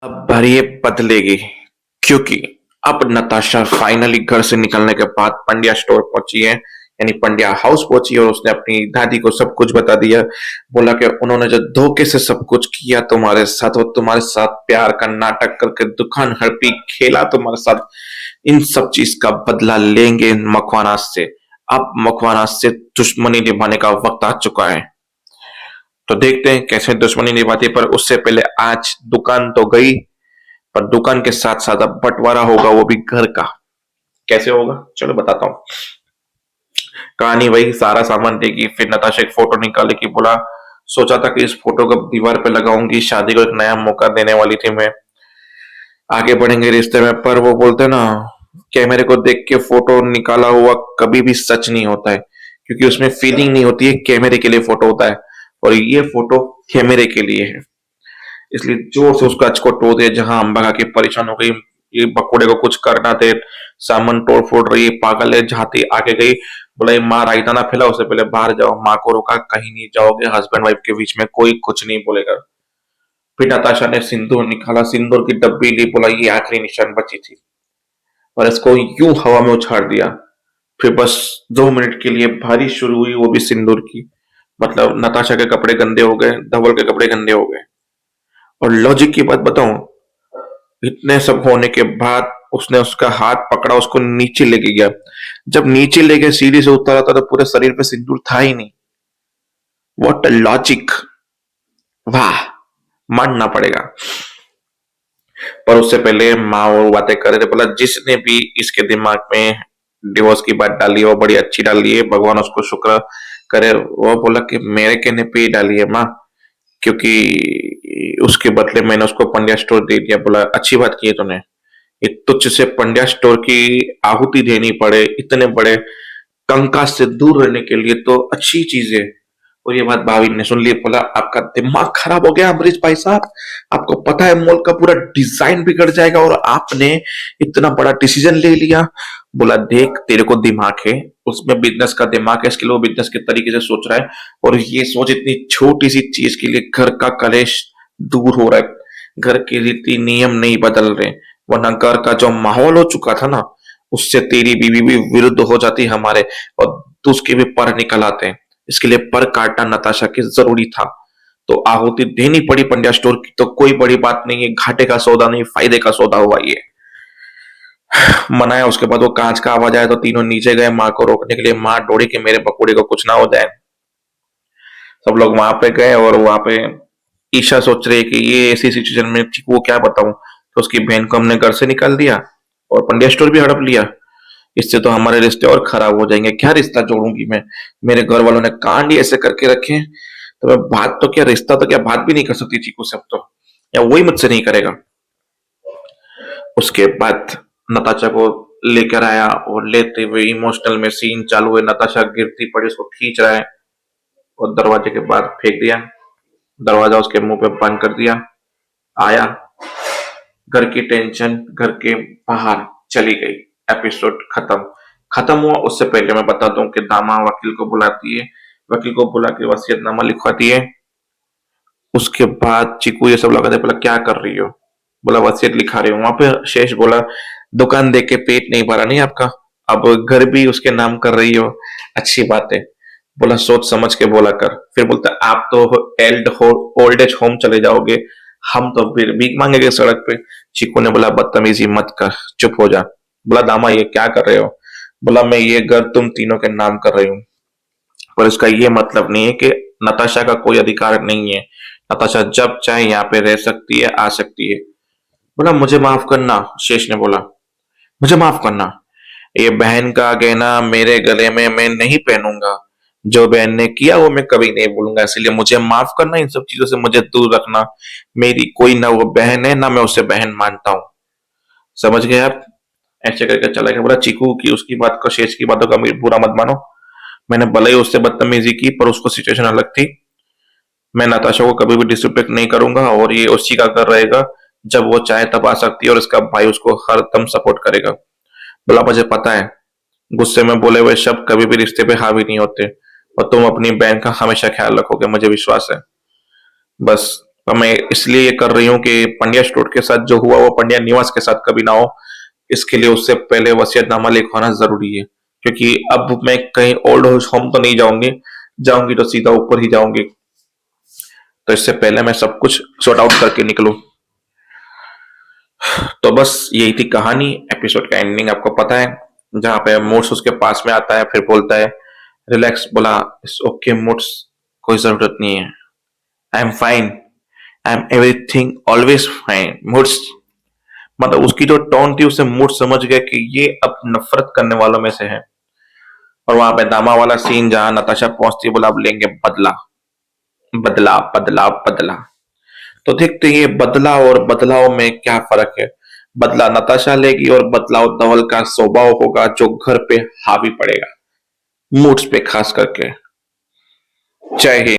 अब बारी बदलेगी क्योंकि अब नताशा फाइनली घर से निकलने के बाद पंड्या स्टोर पहुंची है, यानी पंड्या हाउस पहुंची है और उसने अपनी दादी को सब कुछ बता दिया। बोला कि उन्होंने जो धोखे से सब कुछ किया तुम्हारे साथ, वो तुम्हारे साथ प्यार का नाटक करके दुकान हड़पी खेला तुम्हारे साथ, इन सब चीज का बदला लेंगे मखवानास से। अब मखवानास से दुश्मनी निभाने का वक्त आ चुका है। तो देखते हैं कैसे दुश्मनी निभाती है, पर उससे पहले आज दुकान तो गई, पर दुकान के साथ साथ अब बंटवारा होगा, वो भी घर का। कैसे होगा चलो बताता हूँ। कहानी वही, सारा सामान देगी, फिर नताशा एक फोटो निकाले कि बोला सोचा था कि इस फोटो को दीवार पे लगाऊंगी, शादी को एक नया मौका देने वाली थी मैं, आगे बढ़ेंगे रिश्ते में। पर वो बोलते ना, कैमरे को देख के फोटो निकाला हुआ कभी भी सच नहीं होता है, क्योंकि उसमें फीलिंग नहीं होती है। कैमरे के लिए फोटो होता है और ये फोटो कैमरे के लिए है, इसलिए जोर से उसको अचको टो दे। जहां अम्बा खा के परेशान हो गई, ये बकोड़े को कुछ करना दे, सामान तोड़ फोड़ रही है, पागल है, जाती आगे गई। बोला ये माँ रायता ना फैला, उससे पहले बाहर जाओ। माँ को रोका, कहीं नहीं जाओगे, हस्बैंड वाइफ के बीच में कोई कुछ नहीं बोलेगा। फिर नताशा ने सिंदूर निकाला, सिंदूर की डब्बी ली, बोला ये आखिरी निशान बची थी, और इसको यूं हवा में उछाड़ दिया। फिर बस 2 मिनट के लिए बारिश शुरू हुई, वो भी सिंदूर की। मतलब नताशा के कपड़े गंदे हो गए, धवल के कपड़े गंदे हो गए। और लॉजिक की बात बताऊं, इतने सब होने के बाद उसने उसका हाथ पकड़ा, उसको नीचे लेके गया। जब नीचे लेके सीढ़ी से उतारा था तो पूरे शरीर पे सिंदूर था ही नहीं। व्हाट अ लॉजिक, वाह, मानना पड़ेगा। पर उससे पहले माँ वो बातें कर रहे थे। बोला जिसने भी इसके दिमाग में डिवोर्स की बात डाली है वो बड़ी अच्छी डाली है, भगवान उसको शुक्र करे। वो बोला कि मेरे कहने पे ही डाली है माँ, क्योंकि उसके बदले मैंने उसको पंड्या स्टोर दे दिया। बोला अच्छी बात की है तूने, ये तुझ से पंड्या स्टोर की आहुति देनी पड़े इतने बड़े कंकास से दूर रहने के लिए तो अच्छी चीज है। और ये बात भाभी ने सुन ली। बोला आपका दिमाग खराब हो गया अमरीश भाई साहब, आपको पता है मॉल का पूरा डिजाइन बिगड़ जाएगा और आपने इतना बड़ा डिसीजन ले लिया। बोला देख तेरे को दिमाग है, उसमें बिजनेस का दिमाग है, इसके लिए वो बिजनेस के तरीके से सोच रहा है, और ये सोच इतनी छोटी सी चीज के लिए घर का कलेश दूर हो रहा है, घर के रीति नियम नहीं बदल रहे, वरना घर का जो माहौल हो चुका था ना, उससे तेरी बीवी भी विरुद्ध हो जाती हमारे, और तो उसके भी पर निकल आते हैं। इसके लिए पर काटना नताशा के जरूरी था, तो आहुति देनी पड़ी पंड्या स्टोर की। तो कोई बड़ी बात नहीं है, घाटे का सौदा नहीं फायदे का सौदा हुआ ये। मनाया। उसके बाद वो कांच का आवाज आया तो तीनों नीचे गए माँ को रोकने के लिए। माँ डोरी के मेरे पकौड़े को कुछ ना हो जाए। सब लोग वहां पे गए और वहां पे ईशा सोच रही है कि ये ऐसी सिचुएशन में चीकू को क्या बताऊं। तो उसकी बहन को हमने घर से निकाल दिया और पंड्या स्टोर भी हड़प लिया, इससे तो हमारे रिश्ते और खराब हो जाएंगे। क्या रिश्ता जोड़ूंगी मैं, मेरे घर वालों ने कांड ही ऐसे करके रखे हैं, तो मैं बात तो क्या, रिश्ता तो क्या, बात भी नहीं कर सकती चीकू से अब तो, या वही मुझसे नहीं करेगा। उसके बाद नताशा को लेकर आया और लेते हुए इमोशनल में सीन चालू है। नताशा गिरती पड़ी, उसको खींच रहा है और दरवाजे के बाद फेंक दिया। दरवाजा उसके मुंह पे बंद कर दिया। आया, घर की टेंशन घर के बाहर चली गई। एपिसोड खत्म। खत्म हुआ उससे पहले मैं बता दूं कि दामा वकील को बुलाती है, वकील को बुला के वसीयतनामा लिखवाती है। उसके बाद चीकू ये सब लगा दे। बोला क्या कर रही हो? बोला वसीयत लिखा रही हूँ। वहां पे शेष बोला दुकान देख के पेट नहीं भरा नहीं आपका, अब घर भी उसके नाम कर रही हो, अच्छी बात है। बोला सोच समझ के बोला कर। फिर बोलता आप तो ओल्ड एज होम चले जाओगे, हम तो फिर भीख मांगेंगे सड़क पे। चीकू ने बोला बदतमीजी मत कर, चुप हो जा। बोला दामा ये क्या कर रहे हो? बोला मैं ये घर तुम तीनों के नाम कर रही हूँ, पर इसका ये मतलब नहीं है कि नताशा का कोई अधिकार नहीं है। नताशा जब चाहे यहाँ पे रह सकती है, आ सकती है। बोला मुझे माफ करना, शेष ने बोला मुझे माफ करना, ये बहन का गहना मेरे गले में मैं नहीं पहनूंगा, जो बहन ने किया वो मैं कभी नहीं भूलूंगा, इसलिए मुझे माफ करना, इन सब चीजों से मुझे दूर रखना। मेरी कोई ना वो बहन है ना मैं उसे बहन मानता हूँ, समझ गए आप? ऐसे करके चला गया। बोला चीकू की उसकी बात को, शेष की बातों का बुरा मत मानो, मैंने भले ही उससे बदतमीजी की पर उसको सिचुएशन अलग थी। मैं नताशा को कभी भी डिसरिस्पेक्ट नहीं करूंगा और ये उसी का घर रहेगा, जब वो चाहे तब आ सकती है और इसका भाई उसको हर दम सपोर्ट करेगा। बोला मुझे पता है गुस्से में बोले हुए शब्द कभी भी रिश्ते पे हावी नहीं होते, और तुम अपनी बहन का हमेशा ख्याल रखोगे, मुझे विश्वास है। बस और मैं इसलिए ये कर रही हूँ कि पंड्या स्टोर के साथ जो हुआ वो पंड्या निवास के साथ कभी ना हो। इसके लिए उससे पहले वसीयतनामा लिखवाना जरूरी है, क्योंकि अब मैं कहीं ओल्ड होम तो नहीं जाऊंगी, जाऊंगी तो सीधा ऊपर ही जाऊंगी। तो इससे पहले मैं सब कुछ सॉर्ट आउट करके निकलूं। तो बस यही थी कहानी। एपिसोड का एंडिंग आपको पता है, जहां पे मोड्स उसके पास में आता है, फिर बोलता है रिलैक्स, बोला इट्स ओके मोड्स, कोई जरूरत नहीं है, I am fine, I am everything always fine modes. मतलब उसकी जो टोन थी उससे मूड समझ गया कि ये अब नफरत करने वालों में से है। और वहां पे दामा वाला सीन जहां नताशा पहुंचती, बोला अब लेंगे बदला, बदला बदला बदला। तो देखते हैं ये बदला और बदलाव में क्या फर्क है। बदला नताशा लेगी और बदलाव धवल का स्वभाव होगा जो घर पे हावी पड़ेगा, मूड्स पे खास करके। जय हिंद।